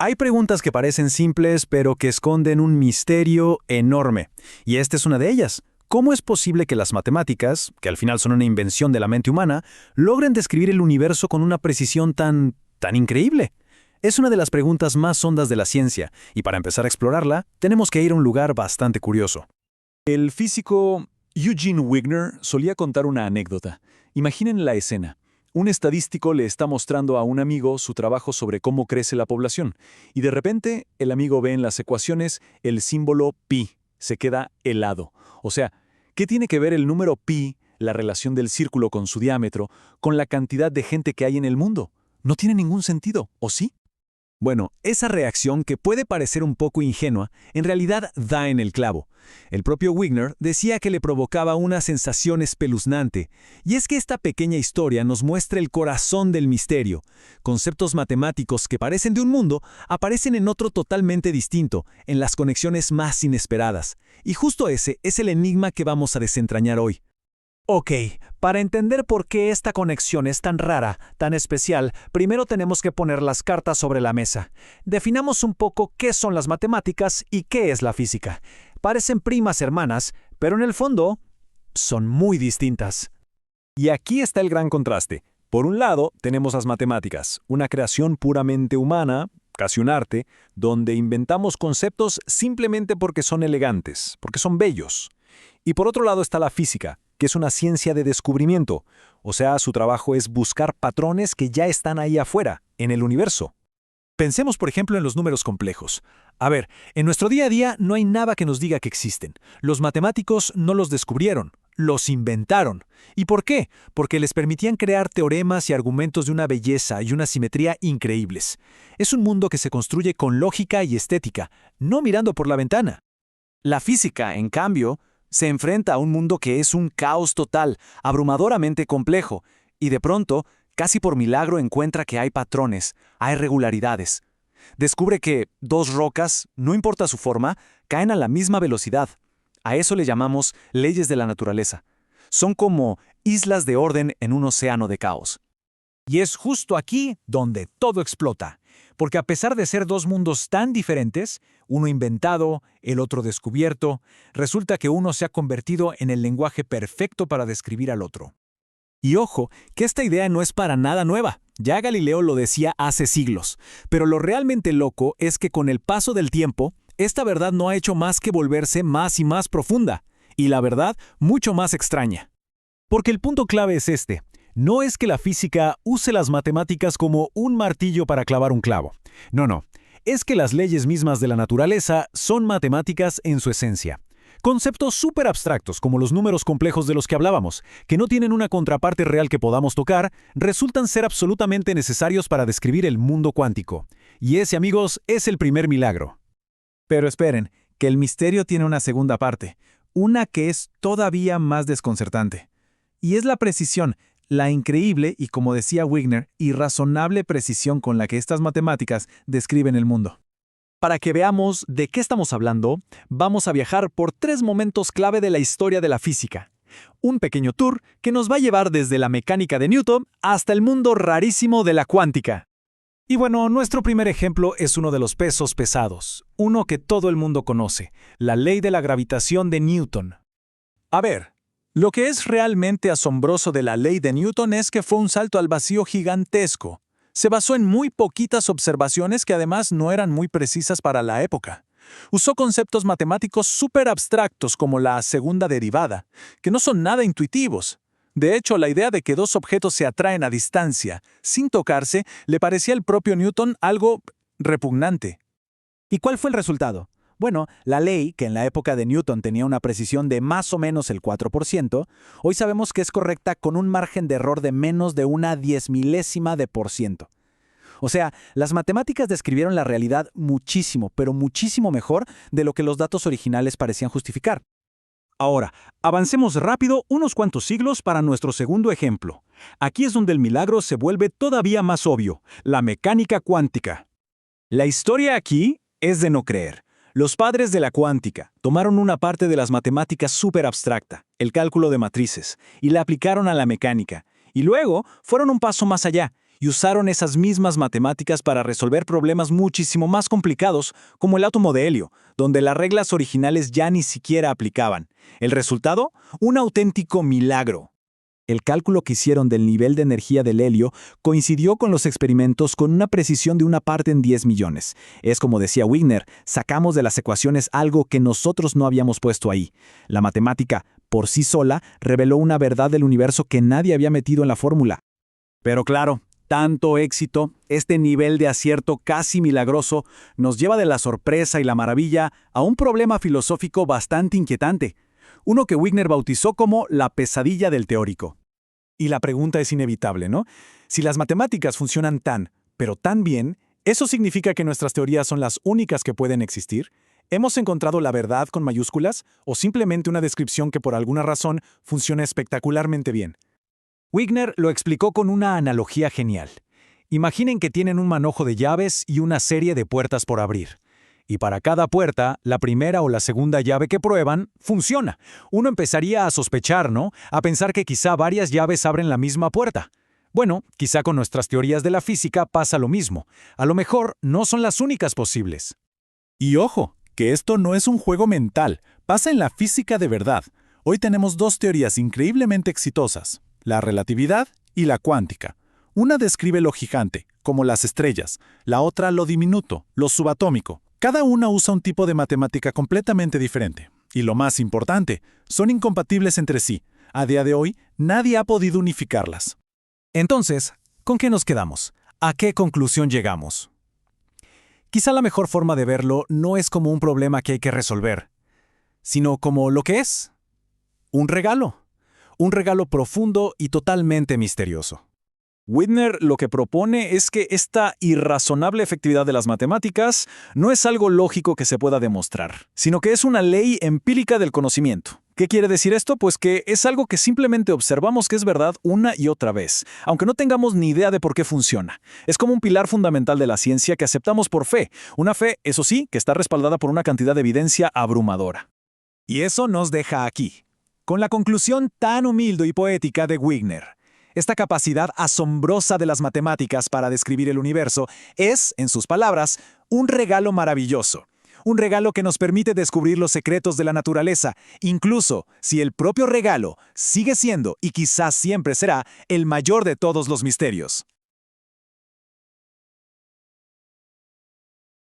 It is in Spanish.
Hay preguntas que parecen simples, pero que esconden un misterio enorme. Y esta es una de ellas. ¿Cómo es posible que las matemáticas, que al final son una invención de la mente humana, logren describir el universo con una precisión tan increíble? Es una de las preguntas más hondas de la ciencia, y para empezar a explorarla, tenemos que ir a un lugar bastante curioso. El físico Eugene Wigner solía contar una anécdota. Imaginen la escena. Un estadístico le está mostrando a un amigo su trabajo sobre cómo crece la población, y de repente el amigo ve en las ecuaciones el símbolo pi. Se queda helado. O sea, ¿qué tiene que ver el número pi, la relación del círculo con su diámetro, con la cantidad de gente que hay en el mundo? No tiene ningún sentido, ¿o sí? Bueno, esa reacción, que puede parecer un poco ingenua, en realidad da en el clavo. El propio Wigner decía que le provocaba una sensación espeluznante, y es que esta pequeña historia nos muestra el corazón del misterio. Conceptos matemáticos que parecen de un mundo aparecen en otro totalmente distinto, en las conexiones más inesperadas. Y justo ese es el enigma que vamos a desentrañar hoy. Ok, para entender por qué esta conexión es tan rara, tan especial, primero tenemos que poner las cartas sobre la mesa. Definamos un poco qué son las matemáticas y qué es la física. Parecen primas hermanas, pero en el fondo son muy distintas. Y aquí está el gran contraste. Por un lado, tenemos las matemáticas, una creación puramente humana, casi un arte, donde inventamos conceptos simplemente porque son elegantes, porque son bellos. Y por otro lado está la física, que es una ciencia de descubrimiento, o sea, su trabajo es buscar patrones que ya están ahí afuera, en el universo. Pensemos, por ejemplo, en los números complejos. A ver, en nuestro día a día no hay nada que nos diga que existen. Los matemáticos no los descubrieron, los inventaron. ¿Y por qué? Porque les permitían crear teoremas y argumentos de una belleza y una simetría increíbles. Es un mundo que se construye con lógica y estética, no mirando por la ventana. La física, en cambio, se enfrenta a un mundo que es un caos total, abrumadoramente complejo, y de pronto, casi por milagro, encuentra que hay patrones, hay regularidades. Descubre que dos rocas, no importa su forma, caen a la misma velocidad. A eso le llamamos leyes de la naturaleza. Son como islas de orden en un océano de caos. Y es justo aquí donde todo explota. Porque a pesar de ser dos mundos tan diferentes, uno inventado, el otro descubierto, resulta que uno se ha convertido en el lenguaje perfecto para describir al otro. Y ojo, que esta idea no es para nada nueva. Ya Galileo lo decía hace siglos. Pero lo realmente loco es que con el paso del tiempo, esta verdad no ha hecho más que volverse más y más profunda. Y la verdad, mucho más extraña. Porque el punto clave es este. No es que la física use las matemáticas como un martillo para clavar un clavo. No. Es que las leyes mismas de la naturaleza son matemáticas en su esencia. Conceptos súper abstractos como los números complejos de los que hablábamos, que no tienen una contraparte real que podamos tocar, resultan ser absolutamente necesarios para describir el mundo cuántico. Y ese, amigos, es el primer milagro. Pero esperen, que el misterio tiene una segunda parte, una que es todavía más desconcertante. Y es la precisión, la increíble y, como decía Wigner, irrazonable precisión con la que estas matemáticas describen el mundo. Para que veamos de qué estamos hablando, vamos a viajar por 3 momentos clave de la historia de la física. Un pequeño tour que nos va a llevar desde la mecánica de Newton hasta el mundo rarísimo de la cuántica. Y bueno, nuestro primer ejemplo es uno de los pesos pesados, uno que todo el mundo conoce, la ley de la gravitación de Newton. A ver, lo que es realmente asombroso de la ley de Newton es que fue un salto al vacío gigantesco. Se basó en muy poquitas observaciones que además no eran muy precisas para la época. Usó conceptos matemáticos súper abstractos como la segunda derivada, que no son nada intuitivos. De hecho, la idea de que dos objetos se atraen a distancia, sin tocarse, le parecía al propio Newton algo repugnante. ¿Y cuál fue el resultado? Bueno, la ley, que en la época de Newton tenía una precisión de más o menos el 4%, hoy sabemos que es correcta con un margen de error de menos de una 10.000%. O sea, las matemáticas describieron la realidad muchísimo, pero muchísimo mejor de lo que los datos originales parecían justificar. Ahora, avancemos rápido unos cuantos siglos para nuestro segundo ejemplo. Aquí es donde el milagro se vuelve todavía más obvio, la mecánica cuántica. La historia aquí es de no creer. Los padres de la cuántica tomaron una parte de las matemáticas súper abstracta, el cálculo de matrices, y la aplicaron a la mecánica, y luego fueron un paso más allá, y usaron esas mismas matemáticas para resolver problemas muchísimo más complicados, como el átomo de helio, donde las reglas originales ya ni siquiera aplicaban. ¿El resultado? Un auténtico milagro. El cálculo que hicieron del nivel de energía del helio coincidió con los experimentos con una precisión de 1 parte en 10 millones. Es como decía Wigner, sacamos de las ecuaciones algo que nosotros no habíamos puesto ahí. La matemática, por sí sola, reveló una verdad del universo que nadie había metido en la fórmula. Pero claro, tanto éxito, este nivel de acierto casi milagroso, nos lleva de la sorpresa y la maravilla a un problema filosófico bastante inquietante. Uno que Wigner bautizó como la pesadilla del teórico. Y la pregunta es inevitable, ¿no? Si las matemáticas funcionan pero tan bien, ¿eso significa que nuestras teorías son las únicas que pueden existir? ¿Hemos encontrado la verdad con mayúsculas o simplemente una descripción que por alguna razón funciona espectacularmente bien? Wigner lo explicó con una analogía genial. Imaginen que tienen un manojo de llaves y una serie de puertas por abrir. Y para cada puerta, la primera o la segunda llave que prueban, funciona. Uno empezaría a sospechar, ¿no? A pensar que quizá varias llaves abren la misma puerta. Bueno, quizá con nuestras teorías de la física pasa lo mismo. A lo mejor no son las únicas posibles. Y ojo, que esto no es un juego mental, pasa en la física de verdad. Hoy tenemos dos teorías increíblemente exitosas, la relatividad y la cuántica. Una describe lo gigante, como las estrellas, la otra lo diminuto, lo subatómico. Cada una usa un tipo de matemática completamente diferente. Y lo más importante, son incompatibles entre sí. A día de hoy, nadie ha podido unificarlas. Entonces, ¿con qué nos quedamos? ¿A qué conclusión llegamos? Quizá la mejor forma de verlo no es como un problema que hay que resolver, sino como lo que es. Un regalo. Un regalo profundo y totalmente misterioso. Wigner lo que propone es que esta irrazonable efectividad de las matemáticas no es algo lógico que se pueda demostrar, sino que es una ley empírica del conocimiento. ¿Qué quiere decir esto? Pues que es algo que simplemente observamos que es verdad una y otra vez, aunque no tengamos ni idea de por qué funciona. Es como un pilar fundamental de la ciencia que aceptamos por fe, una fe, eso sí, que está respaldada por una cantidad de evidencia abrumadora. Y eso nos deja aquí, con la conclusión tan humilde y poética de Wigner. Esta capacidad asombrosa de las matemáticas para describir el universo es, en sus palabras, un regalo maravilloso. Un regalo que nos permite descubrir los secretos de la naturaleza, incluso si el propio regalo sigue siendo y quizás siempre será el mayor de todos los misterios.